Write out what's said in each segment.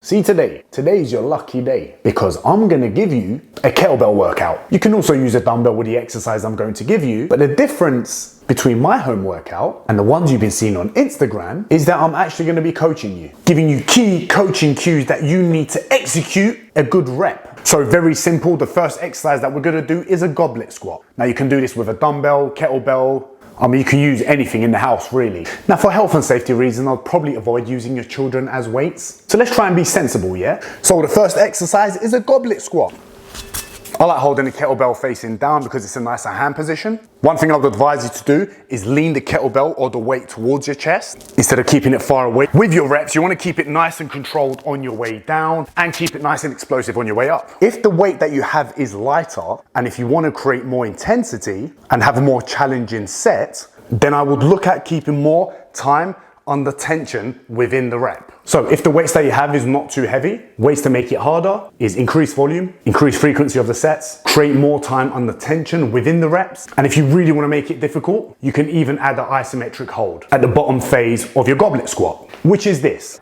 See today's your lucky day because I'm gonna give you a kettlebell workout. You can also use a dumbbell with the exercise I'm going to give you, but the difference between my home workout and the ones you've been seeing on Instagram is that I'm actually gonna be coaching you, giving you key coaching cues that you need to execute a good rep. So very simple, the first exercise that we're gonna do is a goblet squat. Now you can do this with a dumbbell, kettlebell, you can use anything in the house really. Now for health and safety reasons, I'll probably avoid using your children as weights. So let's try and be sensible, yeah? So the first exercise is a goblet squat. I like holding the kettlebell facing down because it's a nicer hand position. One thing I would advise you to do is lean the kettlebell or the weight towards your chest instead of keeping it far away. With your reps, you want to keep it nice and controlled on your way down and keep it nice and explosive on your way up. If the weight that you have is lighter and if you want to create more intensity and have a more challenging set, then I would look at keeping more time under tension within the rep. So if the weights that you have is not too heavy, ways to make it harder is increase volume, increase frequency of the sets, create more time under tension within the reps. And if you really want to make it difficult, you can even add an isometric hold at the bottom phase of your goblet squat, which is this.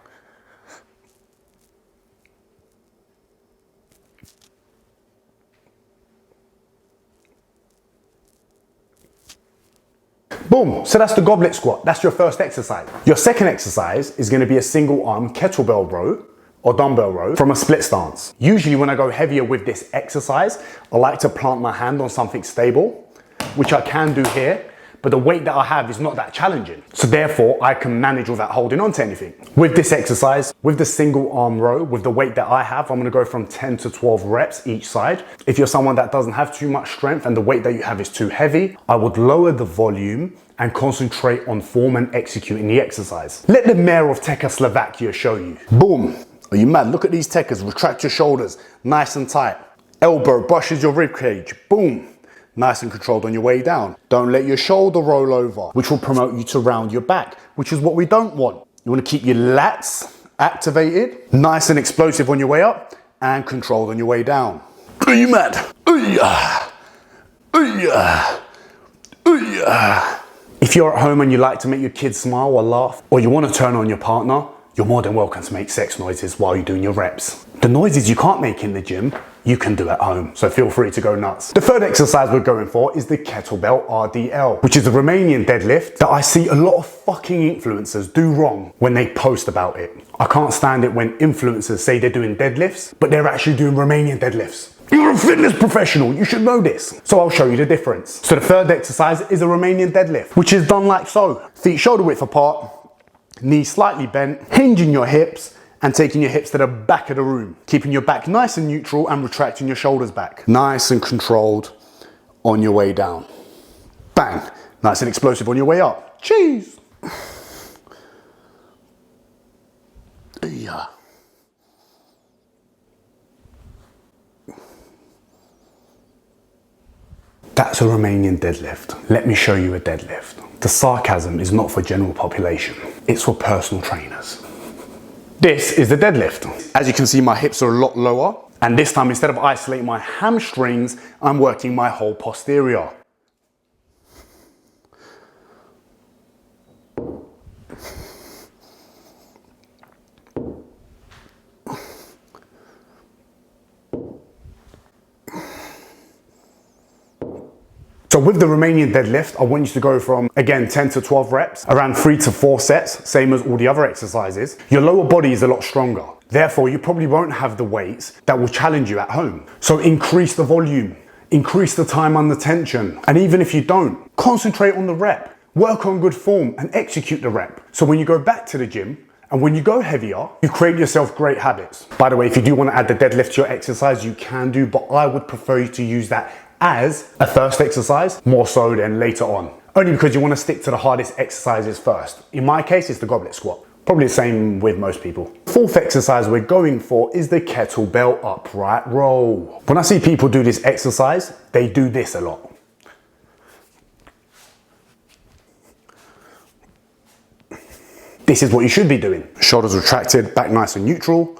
Boom, so that's the goblet squat. That's your first exercise. Your second exercise is gonna be a single arm kettlebell row or dumbbell row from a split stance. Usually when I go heavier with this exercise, I like to plant my hand on something stable, which I can do here, but the weight that I have is not that challenging. So therefore I can manage without holding on to anything. With this exercise, with the single arm row, with the weight that I have, I'm gonna go from 10 to 12 reps each side. If you're someone that doesn't have too much strength and the weight that you have is too heavy, I would lower the volume and concentrate on form and executing the exercise. Let the mayor of Czechoslovakia show you. Boom. Are you mad? Look at these techers. Retract your shoulders, nice and tight. Elbow brushes your rib cage. Boom. Nice and controlled on your way down. Don't let your shoulder roll over, which will promote you to round your back, which is what we don't want. You want to keep your lats activated, nice and explosive on your way up, and controlled on your way down. Are you mad? If you're at home and you like to make your kids smile or laugh, or you want to turn on your partner, you're more than welcome to make sex noises while you're doing your reps. The noises you can't make in the gym, you can do at home, so feel free to go nuts. The third exercise we're going for is the Kettlebell RDL, which is the Romanian deadlift that I see a lot of fucking influencers do wrong when they post about it. I can't stand it when influencers say they're doing deadlifts, but they're actually doing Romanian deadlifts. You're a fitness professional, you should know this. So I'll show you the difference. So the third exercise is a Romanian deadlift, which is done like so. Feet shoulder width apart, knees slightly bent, hinging your hips and taking your hips to the back of the room. Keeping your back nice and neutral and retracting your shoulders back. Nice and controlled on your way down. Bang, nice and explosive on your way up. Cheese. Yeah. That's a Romanian deadlift. Let me show you a deadlift. The sarcasm is not for general population. It's for personal trainers. This is the deadlift. As you can see, my hips are a lot lower. And this time, instead of isolating my hamstrings, I'm working my whole posterior. So with the Romanian deadlift, I want you to go from, again, 10 to 12 reps, around 3 to 4 sets, same as all the other exercises. Your lower body is a lot stronger. Therefore, you probably won't have the weights that will challenge you at home. So increase the volume, increase the time under tension. And even if you don't, concentrate on the rep, work on good form and execute the rep. So when you go back to the gym, and when you go heavier, you create yourself great habits. By the way, if you do want to add the deadlift to your exercise, you can do, but I would prefer you to use that as a first exercise, more so than later on. Only because you want to stick to the hardest exercises first. In my case, it's the goblet squat. Probably the same with most people. Fourth exercise we're going for is the kettlebell upright row. When I see people do this exercise, they do this a lot. This is what you should be doing. Shoulders retracted, back nice and neutral.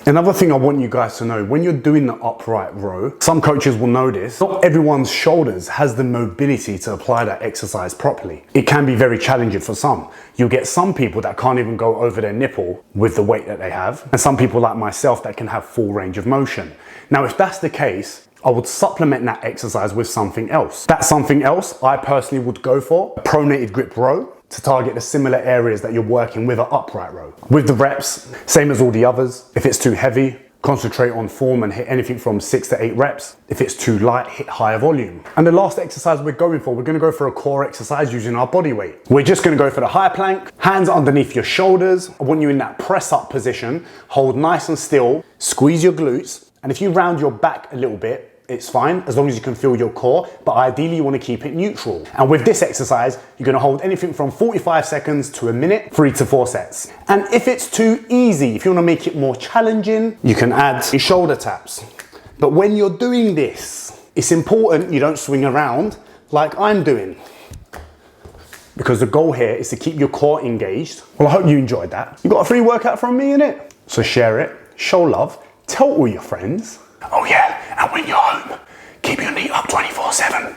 Another thing I want you guys to know, when you're doing the upright row, some coaches will know this, not everyone's shoulders has the mobility to apply that exercise properly. It can be very challenging for some. You'll get some people that can't even go over their nipple with the weight that they have, and some people like myself that can have full range of motion. Now, if that's the case, I would supplement that exercise with something else. That something else I personally would go for a pronated grip row to target the similar areas that you're working with an upright row. With the reps, same as all the others. If it's too heavy, concentrate on form and hit anything from 6 to 8 reps. If it's too light, hit higher volume. And the last exercise we're going for, we're gonna go for a core exercise using our body weight. We're just gonna go for the high plank, hands underneath your shoulders. I want you in that press up position, hold nice and still, squeeze your glutes. And if you round your back a little bit, it's fine, as long as you can feel your core, but ideally you want to keep it neutral. And with this exercise, you're going to hold anything from 45 seconds to a minute, 3 to 4 sets. And if it's too easy, if you want to make it more challenging, you can add your shoulder taps. But when you're doing this, it's important you don't swing around like I'm doing, because the goal here is to keep your core engaged. Well, I hope you enjoyed that. You got a free workout from me, innit? So share it, show love, tell all your friends. Oh yeah, and when you're home, keep your knee up 24/7.